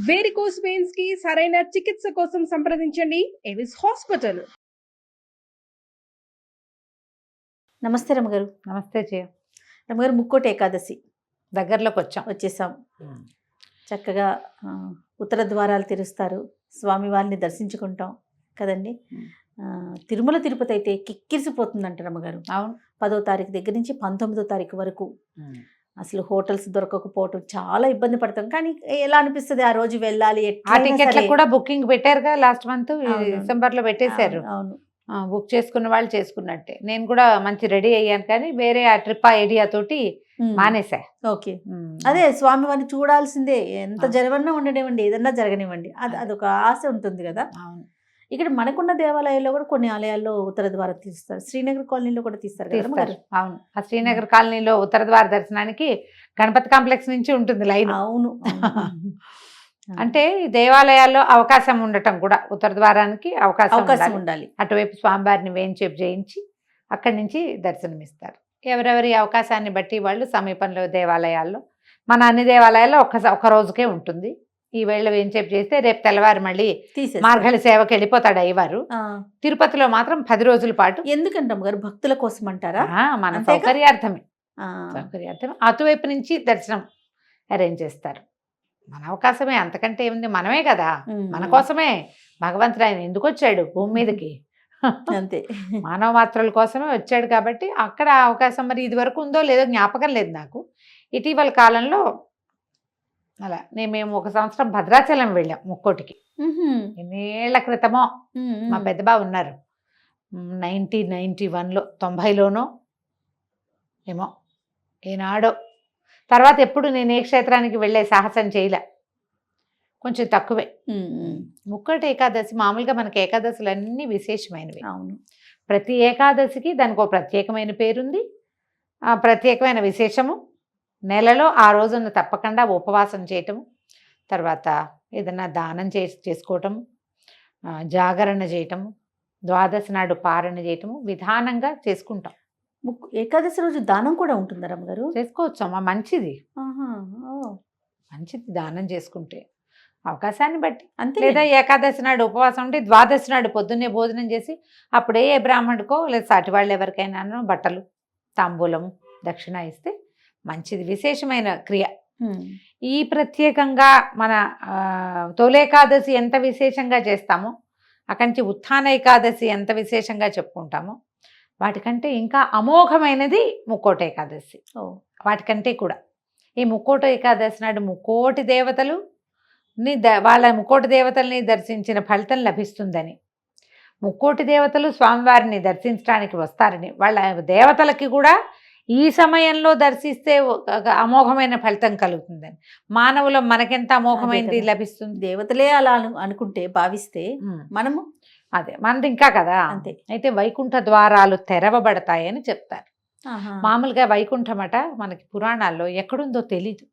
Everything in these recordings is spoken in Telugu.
వేరికోస్ వెయిన్స్ కి సరైన చికిత్స కోసం సంప్రదించండి ఎవిస్ హాస్పిటల్. నమస్తే రమ్మగారు. నమస్తే జయ. రమ్మగారు, ముక్కోటి ఏకాదశి దగ్గరలోకి వచ్చేసాం. చక్కగా ఉత్తర ద్వారాలు తెరుస్తారు, స్వామి వారిని దర్శించుకుంటాం కదండి. తిరుమల తిరుపతి అయితే కిక్కిరిసిపోతుందంట రమ్మగారు. అవును, 10వ తారీఖు దగ్గర నుంచి 19వ తారీఖు వరకు అసలు హోటల్స్ దొరకకపోవటం చాలా ఇబ్బంది పడతాం. కానీ ఎలా అనిపిస్తుంది ఆ రోజు వెళ్ళాలి? ఆ టికెట్లకు కూడా బుకింగ్ పెట్టారుగా, లాస్ట్ మంత్ డిసెంబర్ లో పెట్టేశారు. అవును, బుక్ చేసుకున్న వాళ్ళు చేసుకున్నట్టే. నేను కూడా మంచి రెడీ అయ్యాను, కానీ వేరే ఆ ట్రిప్ ఐడియా తోటి మానేసా. ఓకే, అదే స్వామి వారిని చూడాల్సిందే. ఎంత జరగన్నా ఉండనివ్వండి, ఏదన్నా జరగనివ్వండి, అదొక ఆశ ఉంటుంది కదా. అవును, ఇక్కడ మనకున్న దేవాలయాల్లో కూడా కొన్ని ఆలయాల్లో ఉత్తర ద్వారం తీస్తారు, శ్రీనగర్ కాలనీలో కూడా తీస్తారు. అవును, ఆ శ్రీనగర్ కాలనీలో ఉత్తర ద్వార దర్శనానికి గణపతి కాంప్లెక్స్ నుంచి ఉంటుంది లైన్. అవును. అంటే దేవాలయాల్లో అవకాశం ఉండటం కూడా, ఉత్తర ద్వారానికి అవకాశం ఉండాలి. అటువైపు స్వామివారిని వేంచేపు చేయించి అక్కడి నుంచి దర్శనమిస్తారు. ఎవరెవరి అవకాశాన్ని బట్టి వాళ్ళు సమీపంలో దేవాలయాల్లో, మన అన్ని దేవాలయాల్లో ఒక్క రోజుకే ఉంటుంది. ఈ వేళ వేంచేపు చేస్తే రేపు తెల్లవారు మళ్ళీ మార్గళి సేవకి వెళ్ళిపోతాడు అయ్యవారు. తిరుపతిలో మాత్రం 10 రోజుల పాటు. ఎందుకంటాం గారు, భక్తుల కోసం అంటారా? మన సౌకర్యార్థమే. అటువైపు నుంచి దర్శనం అరేంజ్ చేస్తారు. మన అవకాశమే, అంతకంటే ఏముంది, మనమే కదా, మన కోసమే భగవంతుడు ఆయన ఎందుకు వచ్చాడు భూమి మీదకి, అంతే, మానవ మాత్రల కోసమే వచ్చాడు. కాబట్టి అక్కడ అవకాశం మరి ఇది వరకు ఉందో లేదో జ్ఞాపకం లేదు నాకు. ఇటీవల కాలంలో అలా మేము 1 సంవత్సరం భద్రాచలం వెళ్ళాం ముక్కోటికి. ఎన్నేళ్ల క్రితమో మా పెద్దబా ఉన్నారు, 1991లో 90లోనో ఏమో, ఏనాడో. తర్వాత ఎప్పుడు నేను ఏ క్షేత్రానికి వెళ్ళే సాహసం చేయలే, కొంచెం తక్కువే. ముక్కోటి ఏకాదశి మామూలుగా మనకి ఏకాదశులు అన్నీ విశేషమైనవి. అవును, ప్రతి ఏకాదశికి దానికి ఒక ప్రత్యేకమైన పేరుంది, ప్రత్యేకమైన విశేషము. నెలలో ఆ రోజున తప్పకుండా ఉపవాసం చేయటము, తర్వాత ఏదన్నా దానం చేసుకోవటము, జాగరణ చేయటము, ద్వాదశి నాడు పారణ చేయటము విధానంగా చేసుకుంటాం. ఏకాదశి రోజు దానం కూడా ఉంటుందా రమ్మగారు? చేసుకోవచ్చు అమ్మా, మంచిది. మంచిది దానం చేసుకుంటే, అవకాశాన్ని బట్టి. అంతే. లేదా ఏకాదశి నాడు ఉపవాసం ఉంటే ద్వాదశి నాడు పొద్దున్నే భోజనం చేసి అప్పుడే ఏ బ్రాహ్మణుడికో లేదా సాటి వాళ్ళు ఎవరికైనా బట్టలు తాంబూలము దక్షిణ ఇస్తే మంచిది, విశేషమైన క్రియ. ఈ ప్రత్యేకంగా మన తొలేకాదశి ఎంత విశేషంగా చేస్తామో, అక్కడి నుంచి ఉత్థాన ఏకాదశి ఎంత విశేషంగా చెప్పుకుంటామో, వాటికంటే ఇంకా అమోఘమైనది ముక్కోటి ఏకాదశి. వాటికంటే కూడా ఈ ముక్కోటి ఏకాదశి నాడు ముక్కోటి దేవతలు వాళ్ళ ముక్కోటి దేవతల్ని దర్శించిన ఫలితం లభిస్తుందని, ముక్కోటి దేవతలు స్వామివారిని దర్శించడానికి వస్తారని, వాళ్ళ దేవతలకి కూడా ఈ సమయంలో దర్శిస్తే అమోఘమైన ఫలితం కలుగుతుందని, మానవులు మనకెంత అమోఘమైనది లభిస్తుంది. దేవతలే అలా అనుకుంటే భావిస్తే మనము అదే మనది ఇంకా కదా. అంతే. అయితే వైకుంఠ ద్వారాలు తెరవబడతాయని చెప్తారు. మామూలుగా వైకుంఠమట మనకి పురాణాల్లో ఎక్కడుందో తెలీదు.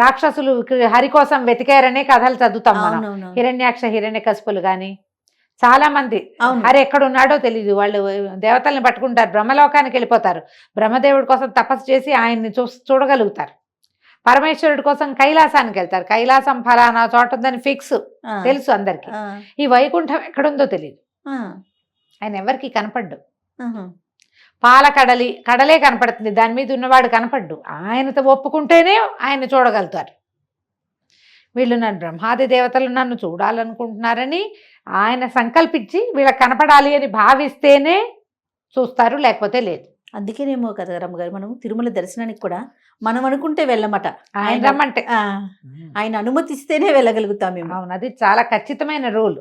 రాక్షసులు హరి కోసం వెతికారనే కథలు చదువుతాం మనం. హిరణ్యాక్ష హిరణ్యకశిపులు కానీ చాలా మంది హరి ఎక్కడున్నాడో తెలీదు. వాళ్ళు దేవతల్ని పట్టుకుంటారు, బ్రహ్మలోకానికి వెళ్ళిపోతారు, బ్రహ్మదేవుడి కోసం తపస్సు చేసి ఆయన్ని చూడగలుగుతారు. పరమేశ్వరుడి కోసం కైలాసానికి వెళ్తారు, కైలాసం ఫలానా చోట ఉందని ఫిక్స్ తెలుసు అందరికి. ఈ వైకుంఠం ఎక్కడుందో తెలియదు, ఆయన ఎవరికి కనపడ్డు. కడలే కనపడుతుంది, దాని మీద ఉన్నవాడు కనపడ్డు. ఆయనతో ఒప్పుకుంటేనే ఆయన చూడగలుగుతారు. వీళ్ళు నన్ను బ్రహ్మాది దేవతలు నన్ను చూడాలనుకుంటున్నారని ఆయన సంకల్పించి వీళ్ళకి కనపడాలి అని భావిస్తేనే చూస్తారు, లేకపోతే లేదు. అందుకేనేమో కదా రమ్మగారు, మనం తిరుమల దర్శనానికి కూడా మనం అనుకుంటే వెళ్ళమట, ఆయన రమ్మంటే ఆయన అనుమతిస్తేనే వెళ్ళగలుగుతాం మేము. అవును, అది చాలా ఖచ్చితమైన రూల్.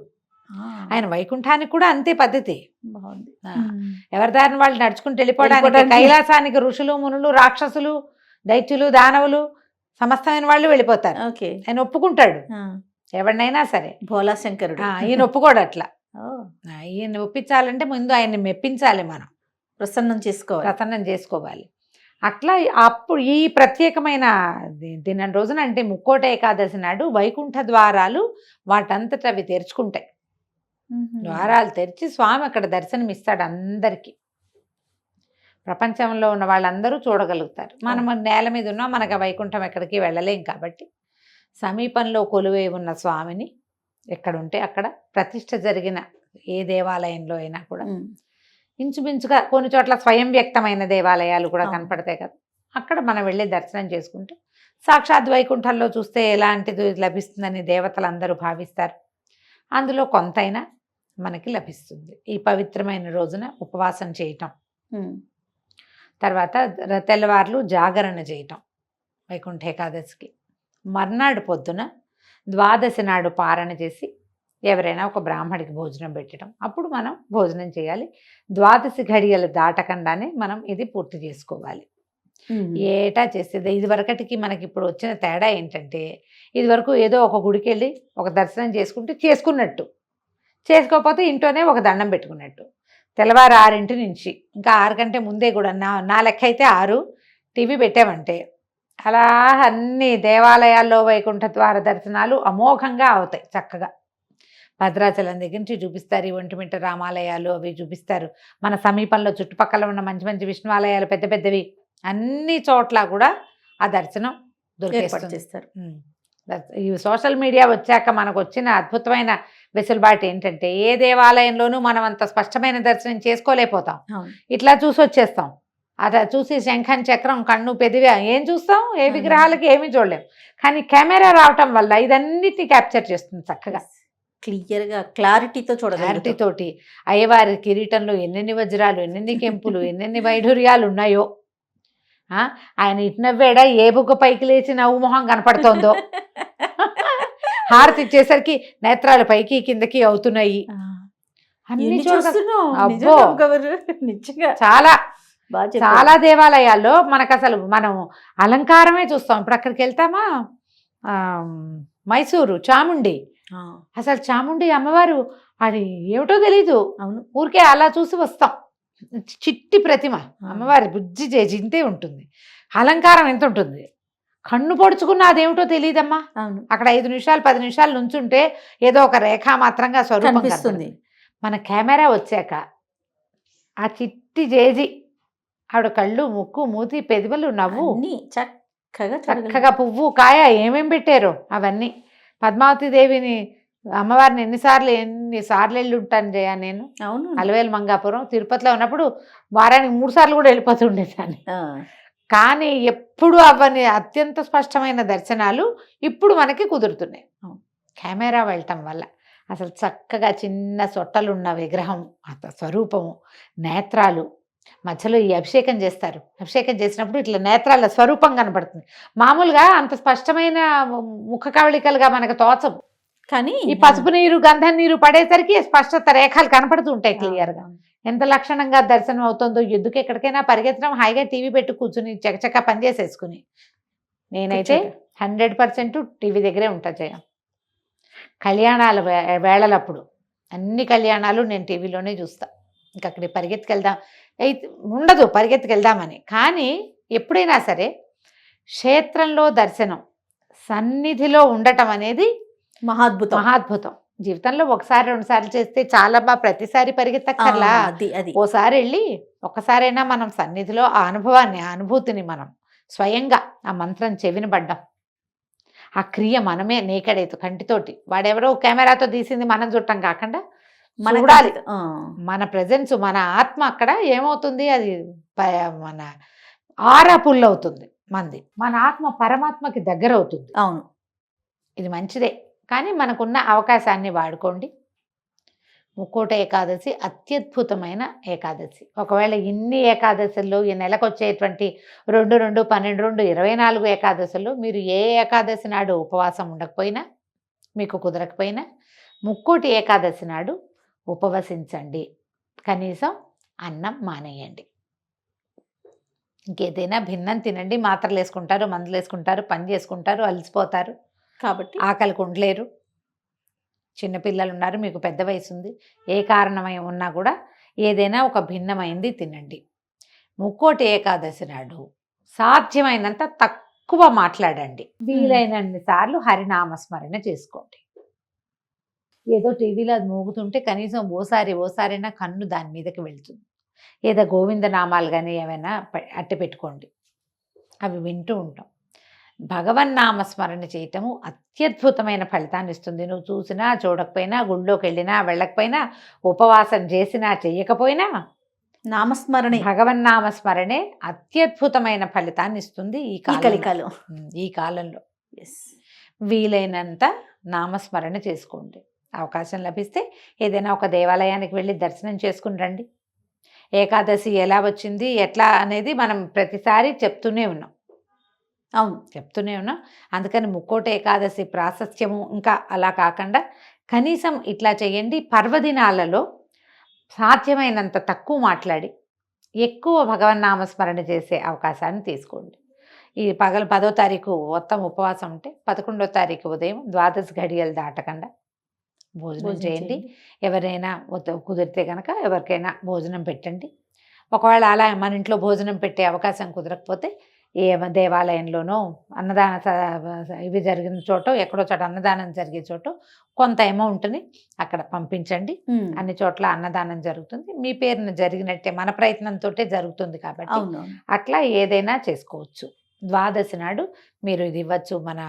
ఆయన వైకుంఠానికి కూడా అంతే పద్ధతి. బాగుంది. ఎవరి దారిని వాళ్ళు నడుచుకుంటూ వెళ్ళిపోవడానికి, కైలాసానికి ఋషులు మునులు రాక్షసులు దైత్యులు దానవులు సమస్తమైన వాళ్ళు వెళ్ళిపోతారు. ఆయన ఒప్పుకుంటాడు ఎవరినైనా సరే. భోలా శంకరుడు ఈయన ఒప్పుకోడు అట్లా. ఈయన ఒప్పించాలంటే ముందు ఆయన్ని మెప్పించాలి, మనం ప్రసన్నం చేసుకోవాలి. అట్లా అప్పుడు ఈ ప్రత్యేకమైన దినం రోజున, అంటే ముక్కోటి ఏకాదశి నాడు వైకుంఠ ద్వారాలు వాటంతట అవి తెరుచుకుంటాయి. ద్వారాలు తెరిచి స్వామి అక్కడ దర్శనమిస్తాడు అందరికీ. ప్రపంచంలో ఉన్న వాళ్ళందరూ చూడగలుగుతారు. మనం నేల మీద ఉన్నా మనకు వైకుంఠం ఎక్కడికి వెళ్ళలేం కాబట్టి సమీపంలో కొలువై ఉన్న స్వామిని ఎక్కడుంటే అక్కడ ప్రతిష్ఠ జరిగిన ఏ దేవాలయంలో అయినా కూడా ఇంచుమించుగా కొన్ని చోట్ల స్వయం వ్యక్తమైన దేవాలయాలు కూడా అవును. కనపడతాయి కదా, అక్కడ మనం వెళ్ళి దర్శనం చేసుకుంటే సాక్షాత్ వైకుంఠంలో చూస్తే ఎలాంటిది లభిస్తుందని దేవతలందరూ భావిస్తారు. అందులో కొంతైనా మనకి లభిస్తుంది. ఈ పవిత్రమైన రోజున ఉపవాసం చేయటం, తర్వాత తెల్లవార్లు జాగరణ చేయటం వైకుంఠ ఏకాదశికి, మర్నాడు పొద్దున ద్వాదశి నాడు పారణ చేసి ఎవరైనా ఒక బ్రాహ్మడికి భోజనం పెట్టడం, అప్పుడు మనం భోజనం చేయాలి. ద్వాదశి ఘడియలు దాటకుండానే మనం ఇది పూర్తి చేసుకోవాలి. ఏటా చేసేది. ఇది వరకటికి మనకి ఇప్పుడు వచ్చిన తేడా ఏంటంటే, ఇది వరకు ఏదో ఒక గుడికి వెళ్ళి ఒక దర్శనం చేసుకుంటే చేసుకున్నట్టు, చేసుకోకపోతే ఇంట్లోనే ఒక దండం పెట్టుకున్నట్టు. తెల్లవారు 6 నుంచి ఇంకా 6 కంటే ముందే కూడా నా లెక్క అయితే 6 టీవీ పెట్టామంటే అలా అన్ని దేవాలయాల్లో వైకుంఠ ద్వార దర్శనాలు అమోఘంగా అవుతాయి. చక్కగా భద్రాచలం దగ్గర నుంచి చూపిస్తారు, ఈ ఒంటిమిట్ట రామాలయాలు అవి చూపిస్తారు. మన సమీపంలో చుట్టుపక్కల ఉన్న మంచి మంచి విష్ణువాలయాలు పెద్ద పెద్దవి అన్ని చోట్ల కూడా ఆ దర్శనం ఏర్పాటు చేస్తారు. ఈ సోషల్ మీడియా వచ్చాక మనకు వచ్చిన అద్భుతమైన వెసులుబాటు ఏంటంటే, ఏ దేవాలయంలోనూ మనం అంత స్పష్టమైన దర్శనం చేసుకోలేకపోతాం. ఇట్లా చూసి వచ్చేస్తాం. అలా చూసి శంఖం చక్రం కన్ను పెదివి ఏం చూస్తాం, ఏ విగ్రహాలకి ఏమీ చూడలేం. కానీ కెమెరా రావటం వల్ల ఇదన్నిటిని క్యాప్చర్ చేస్తుంది చక్కగా, క్లియర్గా క్లారిటీతో క్లారిటీ తోటి. అయ్యవారి కిరీటంలో ఎన్నెన్ని వజ్రాలు, ఎన్నెన్ని కెంపులు, ఎన్నెన్ని వైఢూర్యాలు ఉన్నాయో, ఆయన ఇటు నవ్వాడా, ఏ బుగ్గ పైకి లేచి నవ్వు మొహం కనపడుతోందో, హారతి ఇచ్చేసరికి నేత్రాలు పైకి కిందకి అవుతున్నాయి. అన్ని చాలా చాలా దేవాలయాల్లో మనకు అసలు మనం అలంకారమే చూస్తాం. ఇప్పుడు అక్కడికి వెళ్తామా, మైసూరు చాముండి, అసలు చాముండి అమ్మవారు అది ఏమిటో తెలీదు, అవును, ఊరికే అలా చూసి వస్తాం. చిట్టి ప్రతిమ అమ్మవారి బుజ్జి చేసి ఇంతే ఉంటుంది. అలంకారం ఎంత ఉంటుంది, కన్ను పొడుచుకున్న అదేమిటో తెలియదమ్మా. అక్కడ 5 నిమిషాలు 10 నిమిషాలు నుంచుంటే ఏదో ఒక రేఖా మాత్రంగా స్వరూపం కనిపిస్తుంది. మన కెమెరా వచ్చాక ఆ చిట్టి జేజి ఆవిడ కళ్ళు, ముక్కు, మూతి, పెదవులు, నవ్వు చక్కగా పువ్వు కాయ ఏమేం పెట్టారో అవన్నీ. పద్మావతి దేవిని అమ్మవారిని ఎన్నిసార్లు వెళ్ళి ఉంటాను జయ నేను. అవును, అలవేలు మంగాపురం తిరుపతిలో ఉన్నప్పుడు వారానికి 3 సార్లు కూడా వెళ్ళిపోతుండేదాన్ని. కానీ ఎప్పుడు అవన్నీ అత్యంత స్పష్టమైన దర్శనాలు ఇప్పుడు మనకి కుదురుతున్నాయి కెమెరా వెళ్ళటం వల్ల. అసలు చక్కగా చిన్న సొట్టలున్న విగ్రహం, స్వరూపము, నేత్రాలు, మధ్యలో ఈ అభిషేకం చేస్తారు. అభిషేకం చేసినప్పుడు ఇట్లా నేత్రాల స్వరూపం కనపడుతుంది. మామూలుగా అంత స్పష్టమైన ముఖ కవళికలుగా మనకు తోచవు, కానీ ఈ పసుపు నీరు గంధం నీరు పడేసరికి స్పష్టత రేఖలు కనపడుతూ ఉంటాయి క్లియర్గా. ఎంత లక్షణంగా దర్శనం అవుతుందో. ఎందుకు ఎక్కడికైనా పరిగెత్తడం, హాయిగా టీవీ పెట్టి కూర్చుని చకచకా పనిచేసేసుకుని. నేనైతే 100% టీవీ దగ్గరే ఉంటా జయ. కళ్యాణాల వేళలప్పుడు అన్ని కళ్యాణాలు నేను టీవీలోనే చూస్తా. ఇంక అక్కడికి పరిగెత్తుకెళ్దాం అయితే ఉండదు, పరిగెత్తుకెళ్దామని. కానీ ఎప్పుడైనా సరే క్షేత్రంలో దర్శనం, సన్నిధిలో ఉండటం అనేది మహాద్భుతం. జీవితంలో 1-2 సార్లు చేస్తే చాలా ప్రతిసారి పరిగెత్తక్కర్లా. ఓసారి వెళ్ళి ఒక్కసారైనా మనం సన్నిధిలో ఆ అనుభవాన్ని, ఆ అనుభూతిని మనం స్వయంగా ఆ మంత్రం చెవిని పడ్డం, ఆ క్రియ మనమే నేకడైతే కంటితోటి, వాడెవరో కెమెరాతో తీసింది మనం చూడటం కాకుండా చూడాలి. మన ప్రెజెన్స్, మన ఆత్మ అక్కడ ఏమవుతుంది, అది మన ఆరా పుల్ అవుతుంది మంది. మన ఆత్మ పరమాత్మకి దగ్గర అవుతుంది. అవును, ఇది మంచిదే. కానీ మనకున్న అవకాశాన్ని వాడుకోండి. ముక్కోట ఏకాదశి అత్యద్భుతమైన ఏకాదశి. ఒకవేళ ఇన్ని ఏకాదశుల్లో ఈ నెలకు వచ్చేటువంటి 2, 2, 12, 24 ఏకాదశుల్లో మీరు ఏ ఏకాదశి నాడు ఉపవాసం ఉండకపోయినా, మీకు కుదరకపోయినా, ముక్కోటి ఏకాదశి నాడు ఉపవసించండి. కనీసం అన్నం మానేయండి. ఇంకేదైనా భిన్నం తినండి. మాత్రలు వేసుకుంటారు, మందులు వేసుకుంటారు, పని చేసుకుంటారు, అలసిపోతారు, కాబట్టి ఆకలికి ఉండలేరు. చిన్నపిల్లలు ఉన్నారు, మీకు పెద్ద వయసు ఉంది, ఏ కారణమై ఉన్నా కూడా ఏదైనా ఒక భిన్నమైంది తినండి. ముక్కోటి ఏకాదశి నాడు సాధ్యమైనంత తక్కువ మాట్లాడండి. వీలైనన్ని సార్లు హరినామస్మరణ చేసుకోండి. ఏదో టీవీలో అది మోగుతుంటే కనీసం ఓసారైనా కన్ను దాని మీదకి వెళ్తుంది. ఏదో గోవింద నామాలు కానీ ఏమైనా అట్టి పెట్టుకోండి, అవి వింటూ ఉంటాం. భగవన్నామస్మరణ చేయటము అత్యద్భుతమైన ఫలితాన్ని ఇస్తుంది. నువ్వు చూసినా చూడకపోయినా, గుళ్ళోకి వెళ్ళినా వెళ్ళకపోయినా, ఉపవాసం చేసినా చేయకపోయినా నామస్మరణే భగవన్నామస్మరణే అత్యద్భుతమైన ఫలితాన్ని ఇస్తుంది ఈ కలికాలు. ఈ కాలంలో. వీలైనంత నామస్మరణ చేసుకోండి. అవకాశం లభిస్తే ఏదైనా ఒక దేవాలయానికి వెళ్ళి దర్శనం చేసుకుని రండి. ఏకాదశి ఎలా వచ్చింది ఎట్లా అనేది మనం ప్రతిసారి చెప్తూనే ఉన్నాం. అవును, చెప్తూనే ఉన్నాం. అందుకని ముక్కోటి ఏకాదశి ప్రాశస్త్యము ఇంకా అలా కాకుండా కనీసం ఇట్లా చేయండి. పర్వదినాలలో సాధ్యమైనంత తక్కువ మాట్లాడి ఎక్కువ భగవన్నామస్మరణ చేసే అవకాశాన్ని తీసుకోండి. ఈ 10వ తారీఖు మొత్తం ఉపవాసం ఉంటే 11వ తారీఖు ఉదయం 12 గడియలు దాటకుండా భోజనం చేయండి. ఎవరైనా కుదిరితే కనుక ఎవరికైనా భోజనం పెట్టండి. ఒకవేళ అలా మన ఇంట్లో భోజనం పెట్టే అవకాశం కుదరకపోతే ఏ దేవాలయంలోనో అన్నదాన ఇవి జరిగిన చోట ఎక్కడో చోట అన్నదానం జరిగే చోట కొంత అమౌంట్ని అక్కడ పంపించండి. అన్ని చోట్ల అన్నదానం జరుగుతుంది. మీ పేరున జరిగినట్టే మన ప్రయత్నంతో జరుగుతుంది కాబట్టి అట్లా ఏదైనా చేసుకోవచ్చు. ద్వాదశి నాడు మీరు ఇది ఇవ్వచ్చు, మన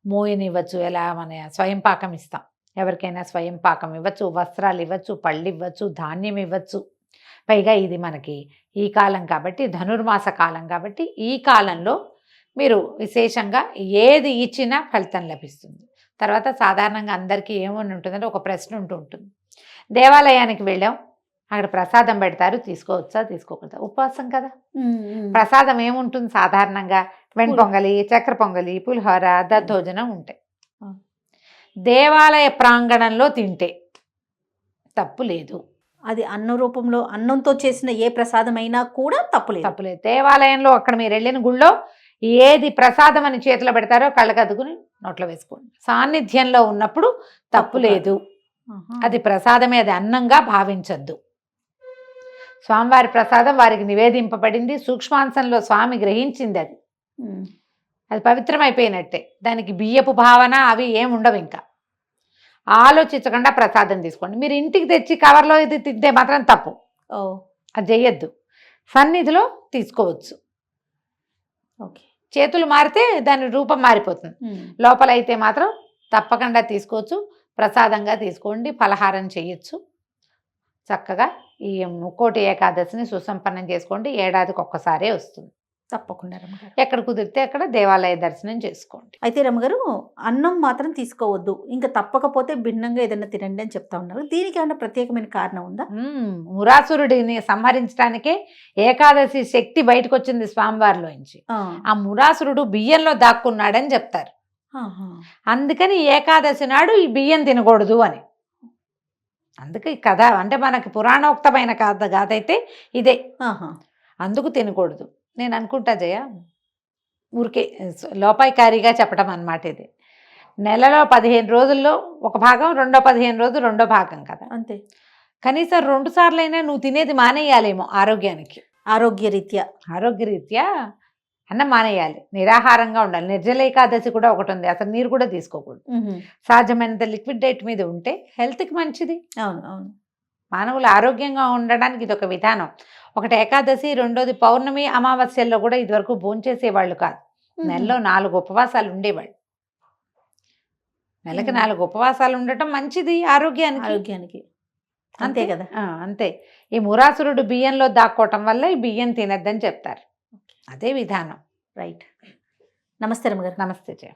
మోయిని ఇవ్వచ్చు, ఎలా మన స్వయం పాకం ఇస్తాం, ఎవరికైనా స్వయం పాకం ఇవ్వచ్చు, వస్త్రాలు ఇవ్వచ్చు, పళ్ళు ఇవ్వచ్చు, ధాన్యం ఇవ్వచ్చు. పైగా ఇది మనకి ఈ కాలం కాబట్టి, ధనుర్మాస కాలం కాబట్టి ఈ కాలంలో మీరు విశేషంగా ఏది ఇచ్చినా ఫలితం లభిస్తుంది. తర్వాత సాధారణంగా అందరికీ ఏమని ఉంటుందంటే ఒక ప్రశ్న ఉంటుంది. దేవాలయానికి వెళ్ళాం, అక్కడ ప్రసాదం పెడతారు, తీసుకోవచ్చా తీసుకోకూడదా? ఉపవాసం కదా, ప్రసాదం ఏముంటుంది సాధారణంగా వెణ్పొంగలి, చక్కెర పొంగలి, పులిహోర, దద్దోజనం ఉంటాయి. దేవాలయ ప్రాంగణంలో తింటే తప్పు లేదు. అది అన్న రూపంలో అన్నంతో చేసిన ఏ ప్రసాదమైనా కూడా తప్పులేదు. దేవాలయంలో అక్కడ మీరు వెళ్ళిన గుళ్ళో ఏది ప్రసాదం అని చేతిలో పెడతారో కళ్ళకద్దుకుని నోట్లో వేసుకోండి. సాన్నిధ్యంలో ఉన్నప్పుడు తప్పు లేదు. అది ప్రసాదమే, అది అన్నంగా భావించద్దు. స్వామివారి ప్రసాదం వారికి నివేదింపబడింది, సూక్ష్మాంశంలో స్వామి గ్రహించింది. అది పవిత్రమైపోయినట్టే. దానికి బియ్యపు భావన అవి ఏముండవు. ఇంకా ఆలోచించకుండా ప్రసాదం తీసుకోండి. మీరు ఇంటికి తెచ్చి కవర్లో ఇది తింటే మాత్రం తప్పు. అది చెయ్యొద్దు. సన్నిధిలో తీసుకోవచ్చు. చేతులు మారితే దాని రూపం మారిపోతుంది. లోపల అయితే మాత్రం తప్పకుండా తీసుకోవచ్చు. ప్రసాదంగా తీసుకోండి. ఫలహారం చేయొచ్చు. చక్కగా ఈ ముక్కోటి ఏకాదశిని సుసంపన్నం చేసుకోండి. ఏడాదికి ఒక్కసారే వస్తుంది. తప్పకుండా రమ్మగారు, ఎక్కడ కుదిరితే అక్కడ దేవాలయ దర్శనం చేసుకోండి. అయితే రమ్మగారు, అన్నం మాత్రం తీసుకోవద్దు, ఇంకా తప్పకపోతే భిన్నంగా ఏదైనా తినండి అని చెప్తా ఉన్నారు. దీనికి ఏమైనా ప్రత్యేకమైన కారణం ఉందా? మురాసురుడిని సంహరించడానికే ఏకాదశి శక్తి బయటకు వచ్చింది స్వామివారిలోంచి. ఆ మురాసురుడు బియ్యంలో దాక్కున్నాడని చెప్తారు. అందుకని ఏకాదశి నాడు ఈ బియ్యం తినకూడదు అని. అందుకే ఈ కథ అంటే మనకి పురాణోక్తమైన కథ అయితే ఇదే. అందుకు తినకూడదు. నేను అనుకుంటా జయ, ఊరికే లోపాయికారిగా చెప్పడం అన్నమాట. ఇది నెలలో 15 రోజుల్లో ఒక భాగం, రెండో 15 రోజులు రెండో భాగం కదా, అంతే. కనీసం 2 సార్లైనా నువ్వు తినేది మానేయాలేమో ఆరోగ్యానికి. ఆరోగ్యరీత్యా అన్నం మానేయాలి, నిరాహారంగా ఉండాలి. నిర్జల ఏకాదశి కూడా ఒకటి ఉంది, అసలు నీరు కూడా తీసుకోకూడదు. సాధ్యమైనంత లిక్విడ్ డైట్ మీద ఉంటే హెల్త్కి మంచిది. అవును. మానవులు ఆరోగ్యంగా ఉండడానికి ఇది ఒక విధానం. ఒకటి ఏకాదశి, రెండోది పౌర్ణమి, అమావాస్యల్లో కూడా ఇదివరకు భోంచేసేవాళ్ళు కాదు. నెలలో 4 ఉపవాసాలు ఉండేవాళ్ళు. నెలకి 4 ఉపవాసాలు ఉండటం మంచిది ఆరోగ్యానికి. అంతే కదా. అంతే. ఈ మురాసురుడు బియ్యంలో దాక్కోవటం వల్ల ఈ బియ్యం తినద్దని చెప్తారు. అదే విధానం. రైట్. నమస్తే రమ్మగారు. నమస్తే జయ.